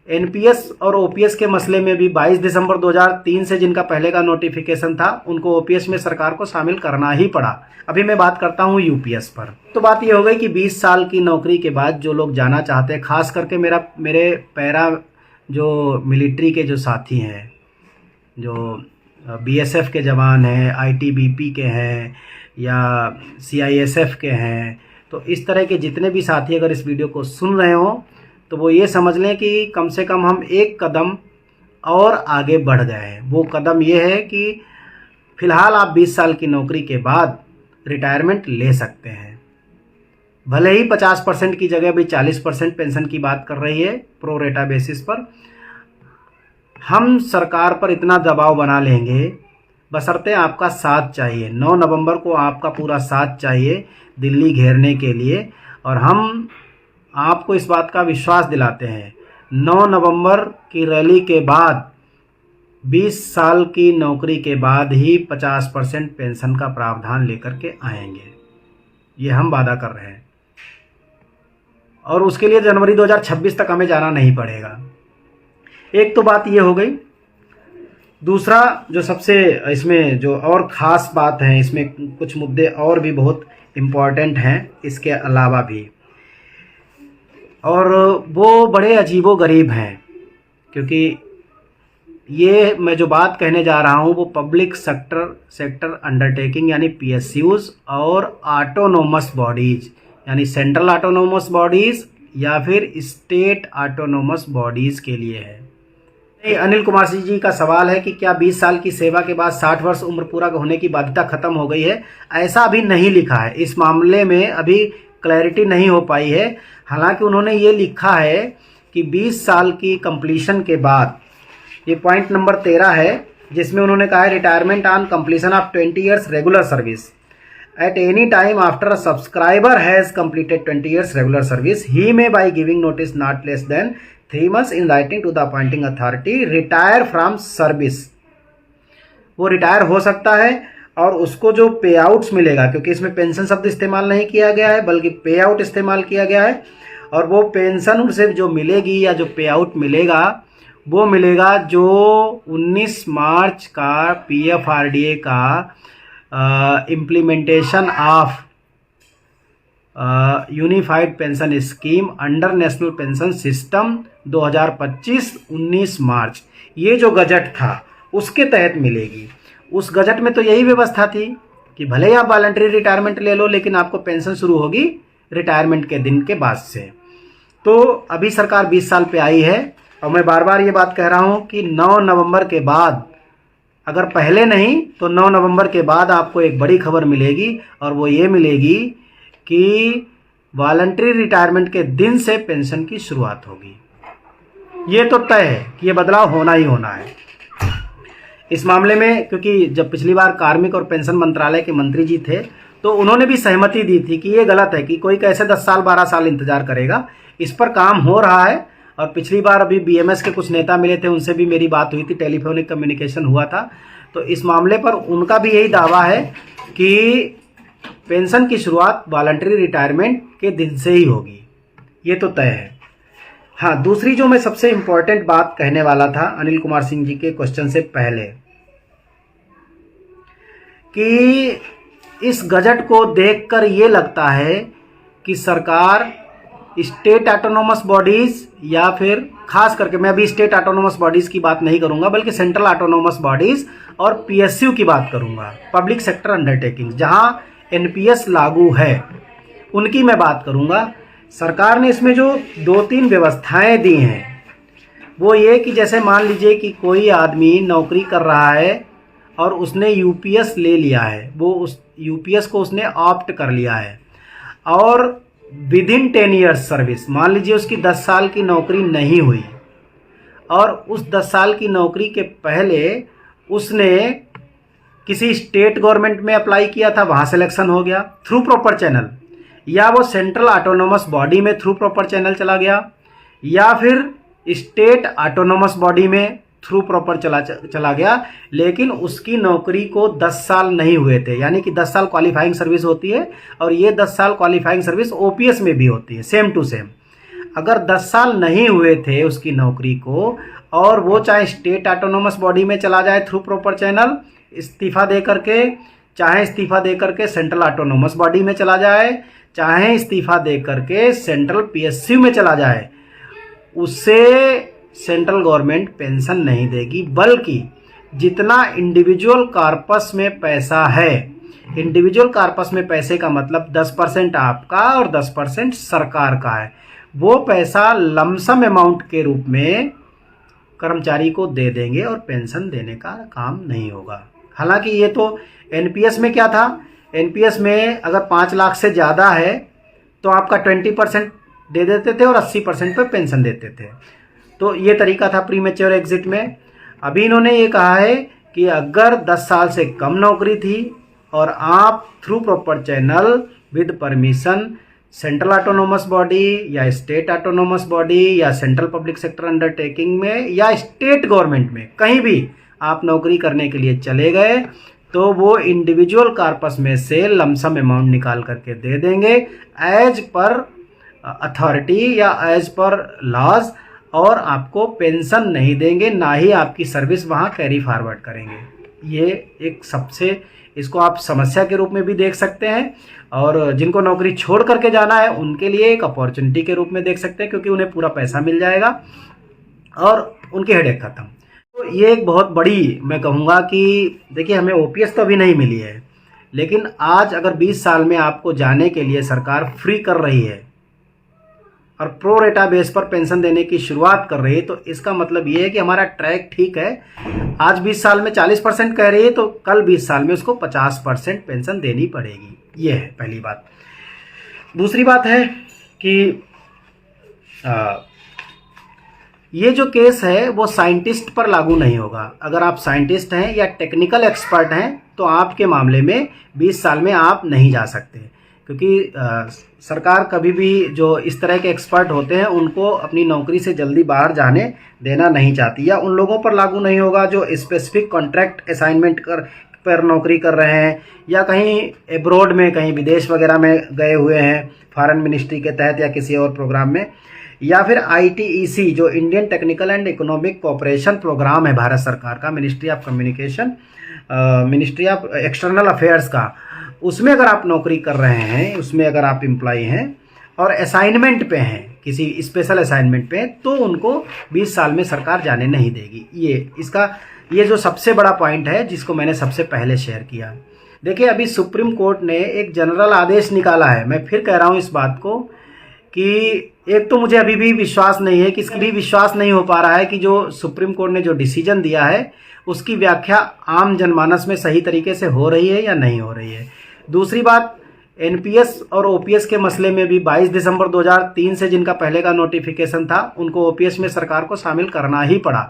NPS और OPS के मसले में भी 22 दिसंबर 2003 से जिनका पहले का नोटिफिकेशन था उनको ओपीएस में सरकार को शामिल करना ही पड़ा। अभी मैं बात करता हूँ यूपीएस पर। तो बात ये हो गई कि 20 साल की नौकरी के बाद जो लोग जाना चाहते हैं, खास करके मेरे पैरा जो मिलिट्री के जो साथी हैं, जो बीएसएफ के जवान हैं, आईटीबीपी के हैं या सीआईएसएफ के हैं, तो इस तरह के जितने भी साथी अगर इस वीडियो को सुन रहे हो तो वो ये समझ लें कि कम से कम हम एक कदम और आगे बढ़ गए हैं। वो कदम ये है कि फ़िलहाल आप 20 साल की नौकरी के बाद रिटायरमेंट ले सकते हैं। भले ही 50% की जगह भी 40% पेंशन की बात कर रही है प्रो रेटा बेसिस पर। हम सरकार पर इतना दबाव बना लेंगे, बशर्ते आपका साथ चाहिए। 9 नवंबर को आपका पूरा साथ चाहिए दिल्ली घेरने के लिए, और हम आपको इस बात का विश्वास दिलाते हैं 9 नवंबर की रैली के बाद 20 साल की नौकरी के बाद ही 50% पेंशन का प्रावधान लेकर के आएंगे। ये हम वादा कर रहे हैं, और उसके लिए जनवरी 2026 तक हमें जाना नहीं पड़ेगा। एक तो बात ये हो गई। दूसरा जो सबसे इसमें जो और ख़ास बात है, इसमें कुछ मुद्दे और भी बहुत इम्पॉर्टेंट हैं इसके अलावा भी, और वो बड़े अजीबो गरीब हैं, क्योंकि ये मैं जो बात कहने जा रहा हूँ वो पब्लिक सेक्टर अंडरटेकिंग यानी पीएसयूज़ और ऑटोनोमस बॉडीज़ यानी सेंट्रल ऑटोनोमस बॉडीज़ या फिर स्टेट ऑटोनोमस बॉडीज़ के लिए है। अनिल कुमार सिंह जी का सवाल है कि क्या 20 साल की सेवा के बाद 60 वर्ष उम्र पूरा होने की बाध्यता खत्म हो गई है? ऐसा अभी नहीं लिखा है, इस मामले में अभी क्लैरिटी नहीं हो पाई है। हालांकि उन्होंने ये लिखा है कि 20 साल की कंप्लीशन के बाद, ये पॉइंट नंबर 13 है जिसमें उन्होंने कहा है retirement on completion of 20 years regular service at any time after a subscriber has completed 20 years regular service he may by giving notice not less than 3 months in writing to the appointing authority retire from service. वो retire हो सकता है और उसको जो पे outs मिलेगा, क्योंकि इसमें पेंशन शब्द इस्तेमाल नहीं किया गया है बल्कि पे आउट इस्तेमाल किया गया है, और वो पेंशन उनसे जो मिलेगी या जो पे आउट मिलेगा वो मिलेगा जो 19 मार्च का पीएफआरडीए का implementation of unified pension scheme under national pension system 2025-19 मार्च, ये जो गजट था उसके तहत मिलेगी। उस गजट में तो यही व्यवस्था थी कि भले ही आप वॉलंटरी रिटायरमेंट ले लो लेकिन आपको पेंशन शुरू होगी रिटायरमेंट के दिन के बाद से। तो अभी सरकार 20 साल पे आई है, और मैं बार बार ये बात कह रहा हूँ कि 9 नवंबर के बाद, अगर पहले नहीं तो 9 नवंबर के बाद आपको एक बड़ी खबर मिलेगी, और वो ये मिलेगी कि वॉलंटरी रिटायरमेंट के दिन से पेंशन की शुरुआत होगी। ये तो तय है कि ये बदलाव होना ही होना है इस मामले में, क्योंकि जब पिछली बार कार्मिक और पेंशन मंत्रालय के मंत्री जी थे तो उन्होंने भी सहमति दी थी कि ये गलत है कि कोई कैसे 10 साल 12 साल इंतजार करेगा। इस पर काम हो रहा है, और पिछली बार अभी बीएमएस के कुछ नेता मिले थे, उनसे भी मेरी बात हुई थी, टेलीफोनिक कम्युनिकेशन हुआ था, तो इस मामले पर उनका भी यही दावा है कि पेंशन की शुरुआत वॉलंटरी रिटायरमेंट के दिन से ही होगी। ये तो तय है। हाँ, दूसरी जो मैं सबसे इम्पोर्टेंट बात कहने वाला था अनिल कुमार सिंह जी के क्वेश्चन से पहले, कि इस गजट को देखकर ये लगता है कि सरकार स्टेट ऑटोनोमस बॉडीज़ या फिर खास करके, मैं अभी स्टेट ऑटोनोमस बॉडीज़ की बात नहीं करूंगा बल्कि सेंट्रल ऑटोनोमस बॉडीज़ और पीएसयू की बात करूंगा, पब्लिक सेक्टर अंडरटेकिंग, जहां एनपीएस लागू है उनकी मैं बात करूंगा। सरकार ने इसमें जो 2-3 व्यवस्थाएं दी हैं वो ये कि जैसे मान लीजिए कि कोई आदमी नौकरी कर रहा है और उसने यूपीएस ले लिया है, वो उस यूपीएस को उसने ऑप्ट कर लिया है, और विद इन 10 ईयर्स सर्विस, मान लीजिए उसकी 10 साल की नौकरी नहीं हुई और उस 10 साल की नौकरी के पहले उसने किसी स्टेट गवर्नमेंट में अप्लाई किया था, वहाँ सिलेक्शन हो गया थ्रू प्रॉपर चैनल, या वो सेंट्रल ऑटोनोमस बॉडी में थ्रू प्रॉपर चैनल चला गया, या फिर स्टेट ऑटोनोमस बॉडी में थ्रू प्रॉपर चला गया, लेकिन उसकी नौकरी को 10 साल नहीं हुए थे, यानी कि 10 साल क्वालिफाइंग सर्विस होती है और ये 10 साल क्वालिफाइंग सर्विस ओपीएस में भी होती है, सेम टू सेम। अगर 10 साल नहीं हुए थे उसकी नौकरी को, और वो चाहे स्टेट ऑटोनोमस बॉडी में चला जाए थ्रू प्रॉपर चैनल इस्तीफा दे करके, चाहे इस्तीफा दे करके सेंट्रल ऑटोनोमस बॉडी में चला जाए, चाहे इस्तीफा दे करके सेंट्रल पीएसयू में चला जाए, उससे सेंट्रल गवर्नमेंट पेंशन नहीं देगी, बल्कि जितना इंडिविजुअल कॉर्पस में पैसा है, इंडिविजुअल कॉर्पस में पैसे का मतलब 10% आपका और 10% सरकार का है, वो पैसा लमसम अमाउंट के रूप में कर्मचारी को दे देंगे और पेंशन देने का काम नहीं होगा। हालांकि ये तो एनपीएस में क्या था, एनपीएस में अगर 5 लाख से ज़्यादा है तो आपका 20% दे देते थे और 80% पे पेंशन देते थे। तो ये तरीका था प्रीमेच्योर एग्जिट में। अभी इन्होंने ये कहा है कि अगर 10 साल से कम नौकरी थी और आप through proper channel with permission central autonomous body या स्टेट ऑटोनोमस बॉडी या सेंट्रल पब्लिक सेक्टर अंडरटेकिंग में या स्टेट गवर्नमेंट में कहीं भी आप नौकरी करने के लिए चले गए, तो वो इंडिविजुअल कॉर्पस में से लमसम अमाउंट निकाल करके दे देंगे एज पर अथॉरिटी या एज पर लॉज, और आपको पेंशन नहीं देंगे, ना ही आपकी सर्विस वहाँ कैरी फॉरवर्ड करेंगे। ये एक सबसे, इसको आप समस्या के रूप में भी देख सकते हैं, और जिनको नौकरी छोड़ करके जाना है उनके लिए एक अपॉर्चुनिटी के रूप में देख सकते हैं, क्योंकि उन्हें पूरा पैसा मिल जाएगा और उनकी हेडेक खत्म। तो ये एक बहुत बड़ी, मैं कहूँगा कि देखिए हमें ओपीएस तो अभी नहीं मिली है, लेकिन आज अगर 20 साल में आपको जाने के लिए सरकार फ्री कर रही है और प्रो रेटा बेस पर पेंशन देने की शुरुआत कर रही है, तो इसका मतलब ये है कि हमारा ट्रैक ठीक है। आज 20 साल में 40% कह रही है, तो कल 20 साल में उसको 50% पेंशन देनी पड़ेगी। ये है पहली बात। दूसरी बात है कि ये जो केस है वो साइंटिस्ट पर लागू नहीं होगा। अगर आप साइंटिस्ट हैं या टेक्निकल एक्सपर्ट हैं तो आपके मामले में 20 साल में आप नहीं जा सकते, क्योंकि सरकार कभी भी जो इस तरह के एक्सपर्ट होते हैं उनको अपनी नौकरी से जल्दी बाहर जाने देना नहीं चाहती, या उन लोगों पर लागू नहीं होगा जो स्पेसिफिक कॉन्ट्रैक्ट असाइनमेंट पर नौकरी कर रहे हैं, या कहीं एब्रॉड में, कहीं विदेश वगैरह में गए हुए हैं फॉरेन मिनिस्ट्री के तहत या किसी और प्रोग्राम में, या फिर ITEC जो Indian technical and economic cooperation program है भारत सरकार का, ministry of communication, ministry of external affairs का, उसमें अगर आप नौकरी कर रहे हैं, उसमें अगर आप एम्प्लॉय हैं और असाइनमेंट पे हैं, किसी स्पेशल असाइनमेंट पे, तो उनको 20 साल में सरकार जाने नहीं देगी। ये जो सबसे बड़ा पॉइंट है जिसको मैंने सबसे पहले शेयर किया। देखिए अभी सुप्रीम कोर्ट ने एक जनरल आदेश निकाला है। मैं फिर कह रहा हूँ इस बात को कि एक तो मुझे अभी भी विश्वास नहीं है, किसी भी विश्वास नहीं हो पा रहा है कि जो सुप्रीम कोर्ट ने जो डिसीजन दिया है उसकी व्याख्या आम जनमानस में सही तरीके से हो रही है या नहीं हो रही है। दूसरी बात, एनपीएस और ओपीएस के मसले में भी 22 दिसंबर 2003 से जिनका पहले का नोटिफिकेशन था उनको ओपीएस में सरकार को शामिल करना ही पड़ा।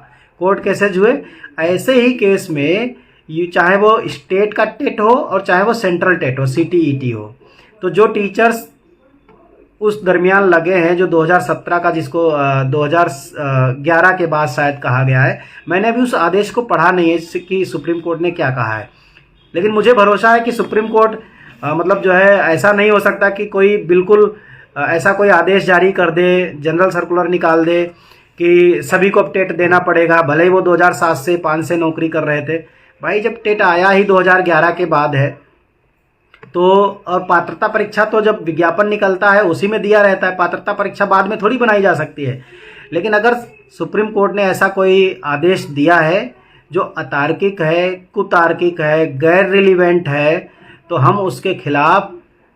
कोर्ट केसेज हुए। ऐसे ही केस में चाहे वो स्टेट का टेट हो और चाहे वो सेंट्रल टेट हो, CTET हो, तो जो टीचर्स उस दरमियान लगे हैं, जो 2017 का, जिसको 2011 के बाद शायद कहा गया है, मैंने अभी उस आदेश को पढ़ा नहीं है कि सुप्रीम कोर्ट ने क्या कहा है, लेकिन मुझे भरोसा है कि सुप्रीम कोर्ट मतलब जो है, ऐसा नहीं हो सकता कि कोई बिल्कुल ऐसा कोई आदेश जारी कर दे, जनरल सर्कुलर निकाल दे कि सभी को अब टेट देना पड़ेगा, भले ही वो 2007 से 5 से नौकरी कर रहे थे। भाई जब टेट आया ही 2011 के बाद है, तो और पात्रता परीक्षा तो जब विज्ञापन निकलता है उसी में दिया रहता है, पात्रता परीक्षा बाद में थोड़ी बनाई जा सकती है। लेकिन अगर सुप्रीम कोर्ट ने ऐसा कोई आदेश दिया है जो अतार्किक है, कुतार्किक है, गैर रिलीवेंट है, तो हम उसके खिलाफ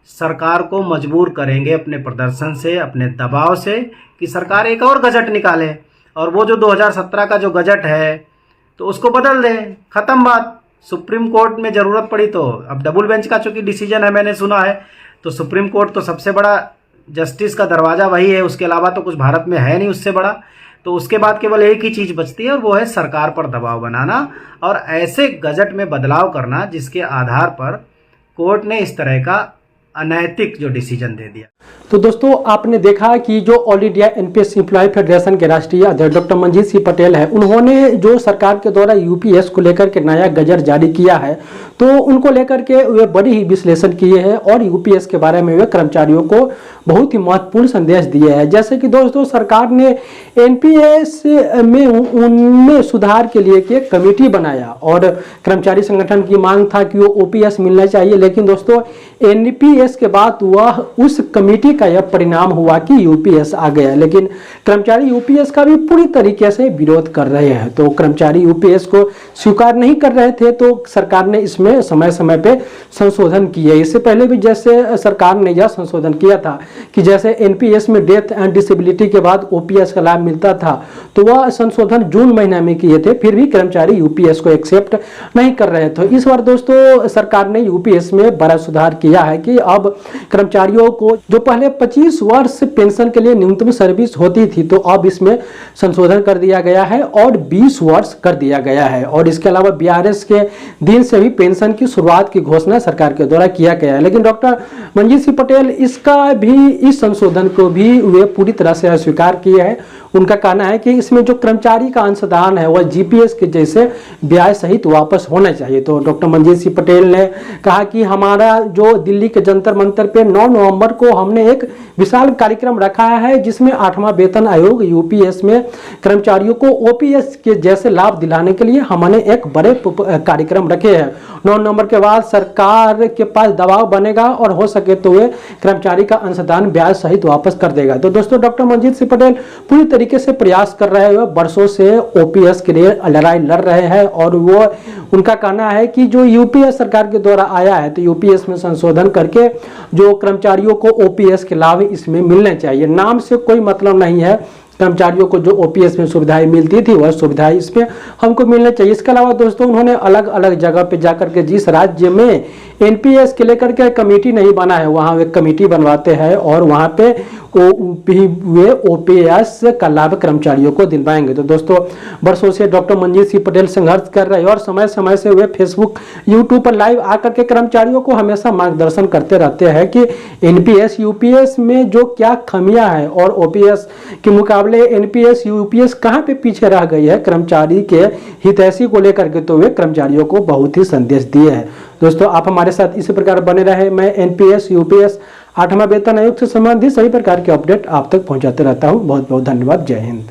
सरकार को मजबूर करेंगे अपने प्रदर्शन से, अपने दबाव से, कि सरकार एक और गजट निकाले और वो जो 2017 का जो गजट है तो उसको बदल दें, ख़त्म बात। सुप्रीम कोर्ट में ज़रूरत पड़ी तो, अब डबल बेंच का चूंकि डिसीजन है मैंने सुना है, तो सुप्रीम कोर्ट तो सबसे बड़ा जस्टिस का दरवाज़ा वही है, उसके अलावा तो कुछ भारत में है नहीं उससे बड़ा। तो उसके बाद केवल एक ही चीज़ बचती है और वो है सरकार पर दबाव बनाना और ऐसे गजट में बदलाव करना जिसके आधार पर कोर्ट ने इस तरह का अनैतिक जो डिसीजन दे दिया। तो दोस्तों आपने देखा कि जो all India NPS employ federation के राष्ट्रीय अध्यक्ष डॉक्टर मंजीत सिंह पटेल है, उन्होंने जो सरकार के द्वारा यूपीएस को लेकर के नया गजर जारी किया है, तो उनको लेकर के वे बड़ी ही विश्लेषण किए हैं और यूपीएस के बारे में वे कर्मचारियों को बहुत ही महत्वपूर्ण संदेश दिए हैं। जैसे कि दोस्तों सरकार ने एनपीएस में उनमें सुधार के लिए एक कमेटी बनाया और कर्मचारी संगठन की मांग था कि वो ओपीएस मिलना चाहिए, लेकिन दोस्तों एनपीएस के बाद वह उस कमेटी का यह परिणाम हुआ कि यूपीएस आ गया, लेकिन कर्मचारी यूपीएस का भी पूरी तरीके से विरोध कर रहे हैं। तो कर्मचारी यूपीएस को स्वीकार नहीं कर रहे थे, तो सरकार ने इसमें समय समय पे संशोधन किए। इससे पहले भी जैसे सरकार ने यह संशोधन किया था कि जैसे एनपीएस में डेथ एंड डिसेबिलिटी के बाद ओपीएस का लाभ मिलता था, तो वह संशोधन जून महीने में किए थे, फिर भी कर्मचारी यूपीएस को एक्सेप्ट नहीं कर रहे थे। इस बार दोस्तों सरकार ने यूपीएस में बड़ा सुधार किया है कि अब कर्मचारियों को जो पहले 25 वर्ष पेंशन के लिए न्यूनतम सर्विस होती थी, तो अब इसमें संशोधन कर दिया गया है और 20 वर्ष कर दिया गया है। और इसके अलावा बीआरएस के दिन से भी पेंशन की शुरुआत की घोषणा सरकार के द्वारा किया गया है। लेकिन डॉक्टर मंजीत सिंह पटेल इस संशोधन को भी वे पूरी तरह से अस्वीकार किए हैं। उनका कहना है कि इसमें जो कर्मचारी का अंशदान है वह जीपीएस के जैसे ब्याज सहित वापस होना चाहिए। तो डॉक्टर मंजीत सिंह पटेल ने कहा कि हमारा जो दिल्ली के जंतर मंतर पे 9 नवंबर को हमने एक विशाल कार्यक्रम रखा है, जिसमें 8वां वेतन आयोग यूपीएस में कर्मचारियों को ओपीएस के जैसे लाभ दिलाने के लिए हमने एक बड़े कार्यक्रम रखे हैं। 9 नवंबर के बाद सरकार के पास दबाव बनेगा और हो सके तो वे कर्मचारी का अंशदान ब्याज सहित वापस कर देगा। तो दोस्तों डॉक्टर मंजीत सिंह पटेल पूरी तरीके से प्रयास कर रहे हैं, वर्षों से ओपीएस के लिए लड़ाई लड़ रहे हैं और वो उनका कहना है कि जो यूपीएस सरकार के द्वारा आया है, तो यूपीएस में संशोधन करके जो कर्मचारियों को ओपीएस के लाभ इसमें मिलने चाहिए। नाम से कोई मतलब नहीं है, कर्मचारियों को जो ओपीएस में सुविधाएं मिलती थी वह सुविधाएं इसमें हमको मिलना चाहिए। इसके अलावा दोस्तों उन्होंने अलग अलग जगह पे जाकर के जिस राज्य में एनपीएस के लेकर के कमेटी नहीं बना है वहां वे कमेटी बनवाते हैं और वहां पे वे ओपीएस का लाभ कर्मचारियों को दिलवाएंगे। तो दोस्तों वर्षों से डॉक्टर मंजीत सिंह पटेल संघर्ष कर रहे हैं और समय समय से वे फेसबुक यूट्यूब पर लाइव आकर के कर्मचारियों को हमेशा मार्गदर्शन करते रहते हैं कि एनपीएस यूपीएस में जो क्या खामियां हैं और ओपीएस के मुकाबले एनपीएस यूपीएस कहां पे पीछे रह गई है कर्मचारी के हितैषी को लेकर के। तो वे कर्मचारियों को बहुत ही संदेश दिए हैं। दोस्तों आप हमारे साथ इसी प्रकार बने रहे। मैं एनपीएस यूपीएस 8वां वेतन आयोग से संबंधित सभी प्रकार के अपडेट आप तक पहुंचाते रहता हूं। बहुत बहुत धन्यवाद। जय हिंद।